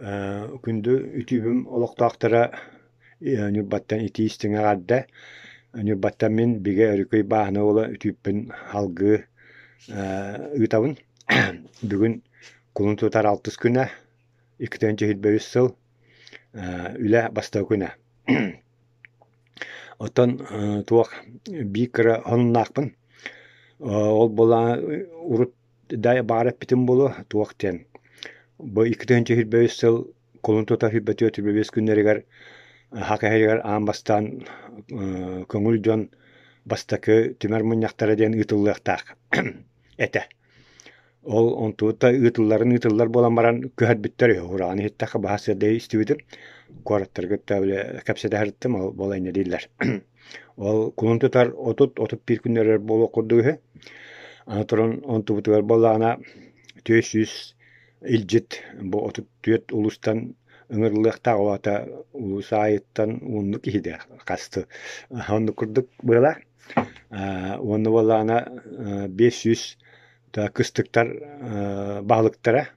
Күндү ütүбүм олоктоактара нюрбаттан итиистиңe гарда нюрбаттан мен биге өрүкөй баахына ола ütүппүн алгыы ыытабын. Бүгүн кулун тутар 6 күнэ 2025 сыл үлэ бастау күнэ. Отон туох бикера оннаакпын. Ол бола урут дай баарап битим болу туохтен. Бу 2025 сыл кулун тутар хүббөтү 35 күннеригер хакаһырыгар аамбастан көңүл дьон бастакы түмэр муньяхтара диэн ыытыллыахтаах эте. Ол онтуута ыытыллар болан баран көһөрбүттөр урааны хиттаха баһасыдай истибитим куораттаргытта биле кэпсэтэһэриттим ол болайна дииллер. Ол кулун тутар отут бир күннерер болу курдугу анатурун онтубутугар болаана 400 илжит бу отут түөт улустан ыҥырлыахтаах оата улусаайыттан ууннук иһиде касты онну курдук быалаах уонну болаана 500 та кыстыктар баалыктара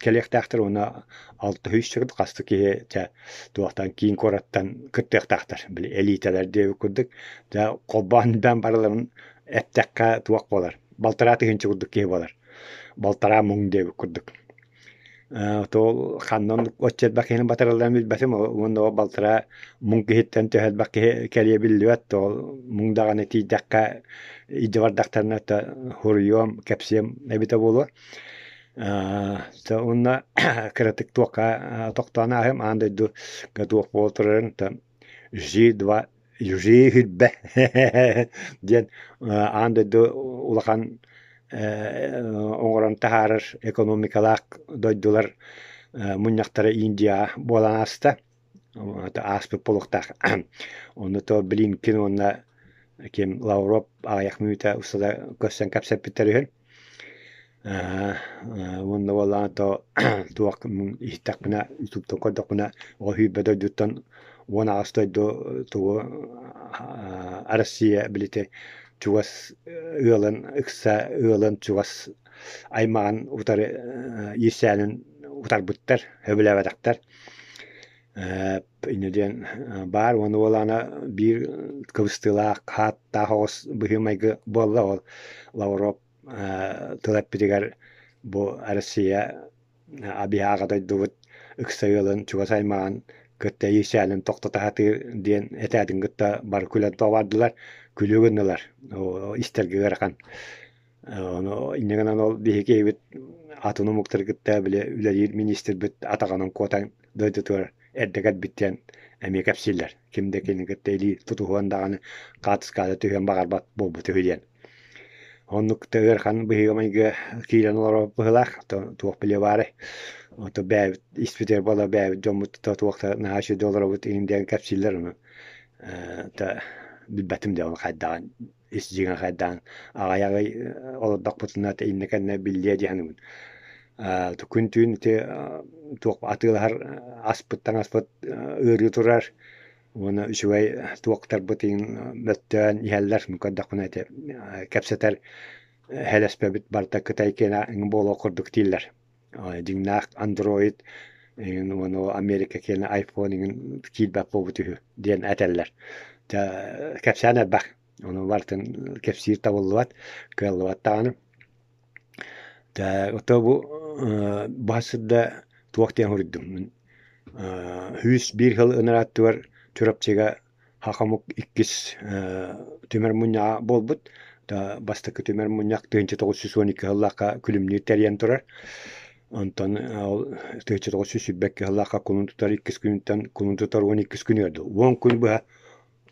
келехтаахтар уна 600 чыгыт касты киһи та туохтан киин кораттан кыттыахтаахтар били элиталар диэби курдук та колбаандан барыларын эттекка туох болар балтараа тыһынчы курдук киһи болар балтараа муң диэби курдук тол ханнон оччетбак хинин батаралдан билбесим уонно балтара муң киһиттен төһэлбак киһи кэлиэ биллибэт тол муңдаганы тиидакка идебардактарына та хуруйуом кэпсиэм эбите болуо та уонна кыратык туокка токтоонааһым аандайду туох буолтурарын та жи хүрбэ диэн аандайду улахан оҥорон таһаарар экономикалаах дойдулар муньяхтара Индия буолан аста ааспыт болуктаах онно то Блинкин онна ким Лавров ааяк мүйtä усада көссен кэпсэппиттэр үһүн онно болаан то туох ихтакпына ютубтан көрдөхпүнэ оһүйбэ дойдуттан уон аастойду тугу Россия билите чугас ыалан ыкса ыалан чугас аймаган утары иссээнин утарбыттар хөбүлэбэтактар инеден бар уону болаана бир кыбыстыылаах хааттаах оҕос быһыымайгы буолла ол Лавров тылаппитигэр бу Россия абиааҕа дойдубут ыкса ыалан чугас аймаган кытта иссээнин тохтотаһатыыр диэн этээдин кытта бар күлэн тоҕобардылар күлүгүннылар истергигэр-хан ону иннигинан ол биһикиэбит атунумуктар кытта биле үлэлиир министрбит атаҕанан куотан дойдутугар эрдэгэр биттиэн эмиэ кэпсиллэр кимде кини кытта илии тутуһуан даганы каатыскаата түһүөн баҕарбат буолбут үһү диэн оннук тыгырхан быһыамайгы киирэн олоро быһылаах туох биле баары ото бээбит испитер бола бээбит дьоммут туохта $8 индиэн кэпсиллэр ону та билбэтим де onu хайдаан исжиген хайдаан агаягы олордокпутунаата иннекенне биллие дианымын күнтүүн те туох атыылар аспыт ыыры турар уона үчүгэй туохтарбытын мөттөөн иһэллэр мукаддакпунайте кэпсэтэр хэлэспэбит барта кытайкена боло курдук тииллэр дигнаах андроид уону Америка кена айфон киилбэп болбутүһү диэн этэллэр та кэпсээн элбэх ону бартын кэпсиир табыллыбат кыаллыбаттааны та ото бу баасырда туохтиэн хүрдүм хүүс бир хыл ынарааттыгар түрапчыга хахамук иккис түмэр муньяа болбут та бастакы түмэр муньяк 1912 хыллаакка күлүмнүр терийэн турар онтон ол 1900 хыллаакка кулун тутар 2 күнүттен кулун тутар 12 күн өрдү 10 күн быһа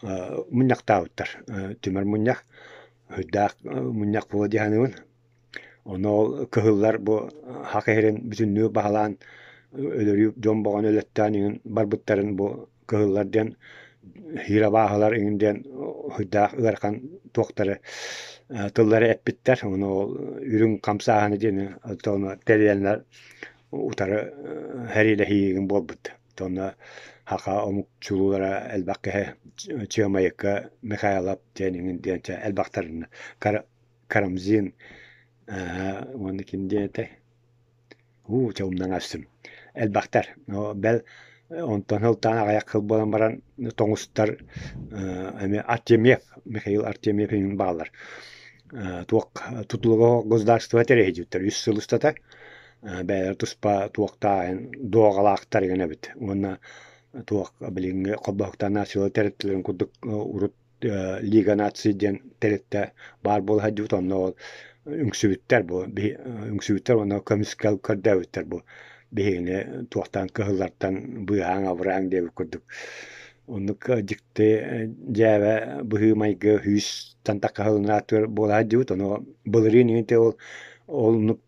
муньяктаабыттар түмэр муньяк хөддаах муньяк була диһаныбын ону кыһыллар бу хакаһирин бүтүннүү баһалаан өлөрү дьомбоҕон өлөттөөн барбыттарын бу кыһыллар диэн хирабааһылар иҥин хөддаах ыархан туохтары тыллары эппиттер ону үрүҥ камсааһаны диэн тону телиэннер утары хэрилэһиигин буолбут тону хака омук чулуулара элбаккэһэ Чиамайыкка Михайлов диэн диэнчэ элбактарын Карамзин уонна ким диэтэй هو جاومنا نفسهم البختر بل ondan hıltan ayak kıl bolan baran toңустар эми Артемьев Михаил Артемьевин баалар туок тутулуго государство терехидиттер 100 сыл устата бәлер туспа туоктаен догалактар гана бит уна туок билинге коббактан насыл тереттилерин кудук урут лига нациден теретте бар бол хадют онно үңсүбүттер бу үңсүбүттер онно комиссиял кырдабыттер бу бihine tuohtaan kahlartan bıhang avrang dev kurduk. Onuk dikte java bıhı mayga hüs tanta kahılnatır bola diut onu bılrin inte ol nuk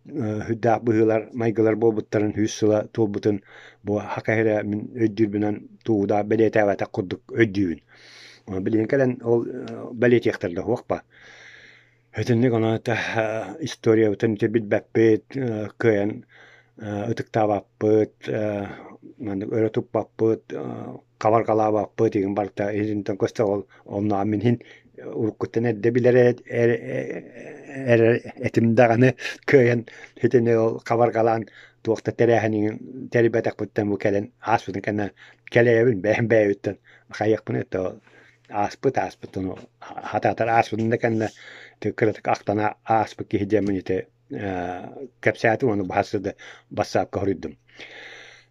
hüda bıhılar maygalar bolbutların hüsüla tobutun bu hakahira min öddürbünen tuğda belete ve takurduk öddüğün. Bilin kalan ol belet yaktarda hoqpa. Hötünlük ona ta historia utan tebit bappet kayan ытыктабаппыт өрөтуппаппыт кабаргалаабаппыт деген барта эжинтен көстө ол минин уруккуттен эдде билер этимдаганы көйен хитине ол кабаргалаан туокта тереханин терибетакпыттан бу келен аспытын кана келебин бэйбиттен хайякпын это аспыт ону хататар аспытын да кана текретик актана аспыт кихидемините кепсәтү аны баһасыды бассап көрүдүм.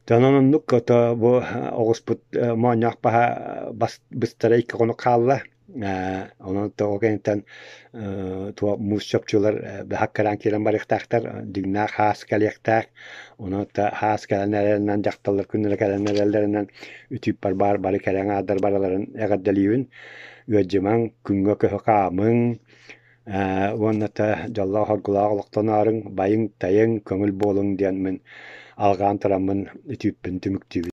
Тананын нукката бу огуспут маньяк баһа бас быстарай кону калла. Онун тогентен туа мушчапчулар бахаккаран кирен барыктактар дигна хас калектак. Онун та хас каленеринен жакталар күннөр каленерлеринен үтүп бар бары керен адар бараларын эгадделибин. Үөжман күнгө көкамын Онната жалла хоргулаалыктанарың байың тайың көңүл болуң диэн мен алгаан тарамын үтүппүн түмүктүбүт